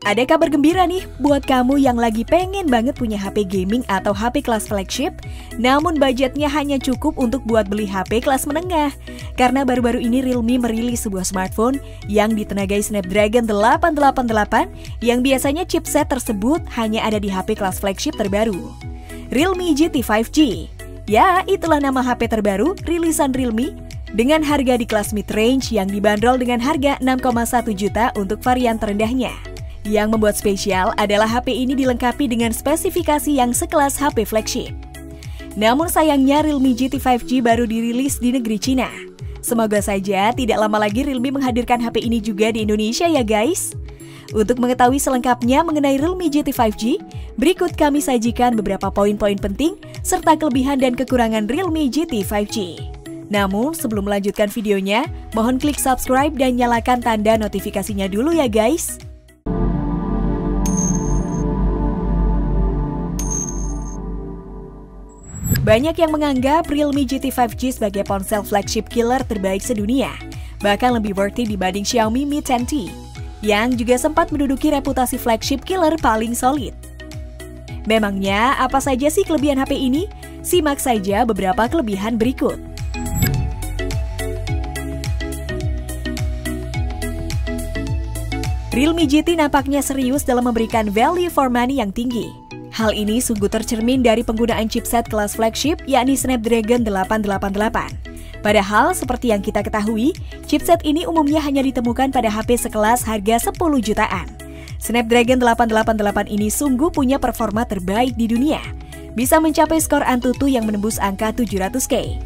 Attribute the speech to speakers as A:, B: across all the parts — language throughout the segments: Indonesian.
A: Ada kabar gembira nih buat kamu yang lagi pengen banget punya HP gaming atau HP kelas flagship, namun budgetnya hanya cukup untuk buat beli HP kelas menengah. Karena baru-baru ini Realme merilis sebuah smartphone yang ditenagai Snapdragon 888 yang biasanya chipset tersebut hanya ada di HP kelas flagship terbaru, Realme GT 5G. Ya, itulah nama HP terbaru rilisan Realme dengan harga di kelas mid-range yang dibanderol dengan harga 6,1 juta untuk varian terendahnya. Yang membuat spesial adalah HP ini dilengkapi dengan spesifikasi yang sekelas HP flagship. Namun sayangnya Realme GT 5G baru dirilis di negeri Cina. Semoga saja tidak lama lagi Realme menghadirkan HP ini juga di Indonesia ya guys. Untuk mengetahui selengkapnya mengenai Realme GT 5G, berikut kami sajikan beberapa poin-poin penting serta kelebihan dan kekurangan Realme GT 5G. Namun sebelum melanjutkan videonya, mohon klik subscribe dan nyalakan tanda notifikasinya dulu ya guys. Banyak yang menganggap Realme GT 5G sebagai ponsel flagship killer terbaik sedunia, bahkan lebih worthy dibanding Xiaomi Mi 10T, yang juga sempat menduduki reputasi flagship killer paling solid. Memangnya apa saja sih kelebihan HP ini? Simak saja beberapa kelebihan berikut. Realme GT nampaknya serius dalam memberikan value for money yang tinggi. Hal ini sungguh tercermin dari penggunaan chipset kelas flagship yakni Snapdragon 888. Padahal seperti yang kita ketahui, chipset ini umumnya hanya ditemukan pada HP sekelas harga 10 jutaan. Snapdragon 888 ini sungguh punya performa terbaik di dunia. Bisa mencapai skor Antutu yang menembus angka 700K.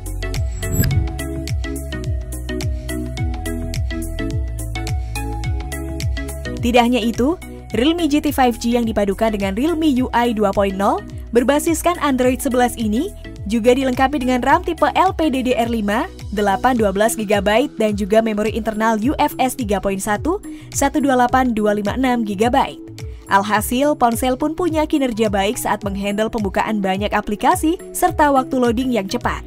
A: Tidak hanya itu, Realme GT 5G yang dipadukan dengan Realme UI 2.0 berbasiskan Android 11 ini juga dilengkapi dengan RAM tipe LPDDR5 812GB dan juga memori internal UFS 3.1 128256GB. Alhasil, ponsel pun punya kinerja baik saat menghandle pembukaan banyak aplikasi serta waktu loading yang cepat.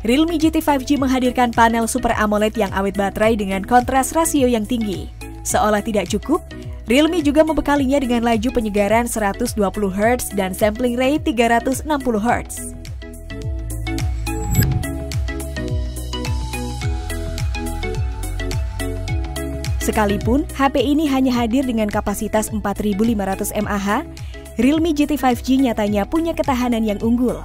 A: Realme GT 5G menghadirkan panel Super AMOLED yang awet baterai dengan kontras rasio yang tinggi. Seolah tidak cukup, Realme juga membekalinya dengan laju penyegaran 120Hz dan sampling rate 360Hz. Sekalipun HP ini hanya hadir dengan kapasitas 4500 mAh, Realme GT 5G nyatanya punya ketahanan yang unggul.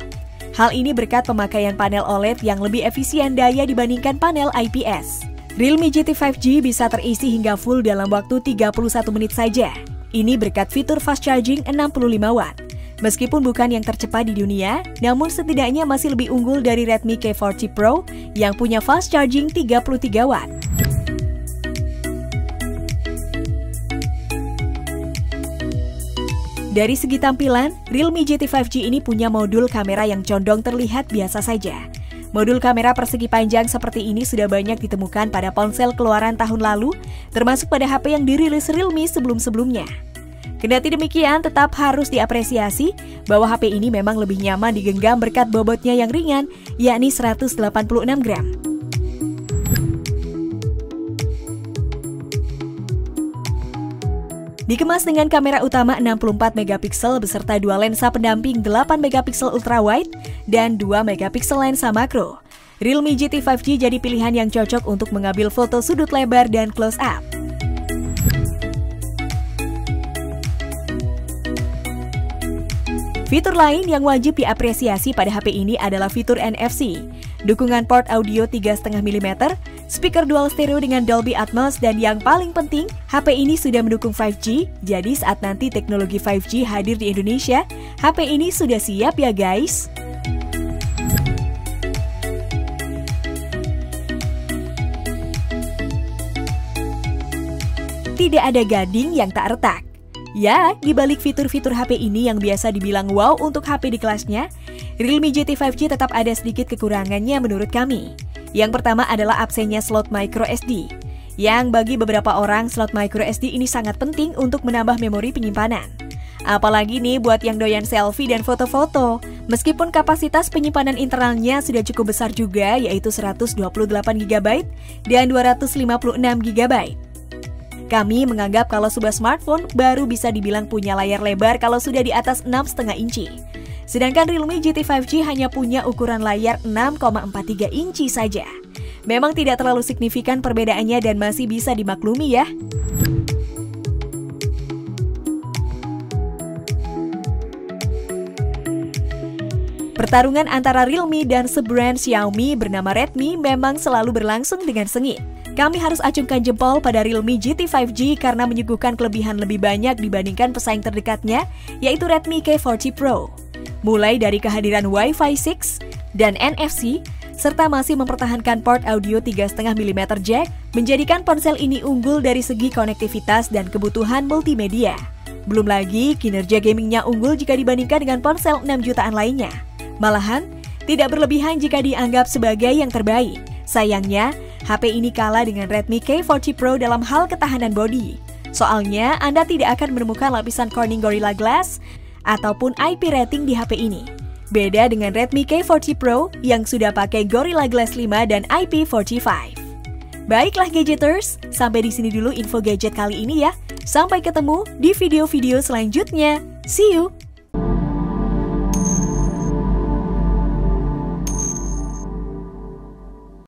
A: Hal ini berkat pemakaian panel OLED yang lebih efisien daya dibandingkan panel IPS. Realme GT 5G bisa terisi hingga full dalam waktu 31 menit saja. Ini berkat fitur fast charging 65 Watt. Meskipun bukan yang tercepat di dunia, namun setidaknya masih lebih unggul dari Redmi K40 Pro yang punya fast charging 33 Watt. Dari segi tampilan, Realme GT 5G ini punya modul kamera yang condong terlihat biasa saja. Modul kamera persegi panjang seperti ini sudah banyak ditemukan pada ponsel keluaran tahun lalu, termasuk pada HP yang dirilis Realme sebelum-sebelumnya. Kendati demikian, tetap harus diapresiasi bahwa HP ini memang lebih nyaman digenggam berkat bobotnya yang ringan, yakni 186 gram. Dikemas dengan kamera utama 64 megapiksel beserta dua lensa pendamping 8 megapiksel ultrawide dan 2 megapiksel lensa makro. Realme GT 5G jadi pilihan yang cocok untuk mengambil foto sudut lebar dan close up. Fitur lain yang wajib diapresiasi pada HP ini adalah fitur NFC, dukungan port audio 3,5 mm, speaker dual stereo dengan Dolby Atmos, dan yang paling penting, HP ini sudah mendukung 5G, jadi saat nanti teknologi 5G hadir di Indonesia, HP ini sudah siap ya guys. Tidak ada gading yang tak retak. Ya, di balik fitur-fitur HP ini yang biasa dibilang wow untuk HP di kelasnya, Realme GT 5G tetap ada sedikit kekurangannya menurut kami. Yang pertama adalah absennya slot microSD, yang bagi beberapa orang slot microSD ini sangat penting untuk menambah memori penyimpanan. Apalagi nih buat yang doyan selfie dan foto-foto, Meskipun kapasitas penyimpanan internalnya sudah cukup besar juga, yaitu 128GB dan 256GB. Kami menganggap kalau sebuah smartphone baru bisa dibilang punya layar lebar kalau sudah di atas 6,5 inci. Sedangkan Realme GT 5G hanya punya ukuran layar 6,43 inci saja. Memang tidak terlalu signifikan perbedaannya dan masih bisa dimaklumi ya. Pertarungan antara Realme dan sebrand Xiaomi bernama Redmi memang selalu berlangsung dengan sengit. Kami harus acungkan jempol pada Realme GT 5G karena menyuguhkan kelebihan lebih banyak dibandingkan pesaing terdekatnya, yaitu Redmi K40 Pro. Mulai dari kehadiran Wi-Fi 6 dan NFC, serta masih mempertahankan port audio 3,5 mm jack, menjadikan ponsel ini unggul dari segi konektivitas dan kebutuhan multimedia. Belum lagi, kinerja gamingnya unggul jika dibandingkan dengan ponsel 6 jutaan lainnya. Malahan, tidak berlebihan jika dianggap sebagai yang terbaik. Sayangnya, HP ini kalah dengan Redmi K40 Pro dalam hal ketahanan bodi. Soalnya, Anda tidak akan menemukan lapisan Corning Gorilla Glass ataupun IP rating di HP ini. Beda dengan Redmi K40 Pro yang sudah pakai Gorilla Glass 5 dan IP45. Baiklah gadgeters, sampai di sini dulu info gadget kali ini ya. Sampai ketemu di video-video selanjutnya. See you!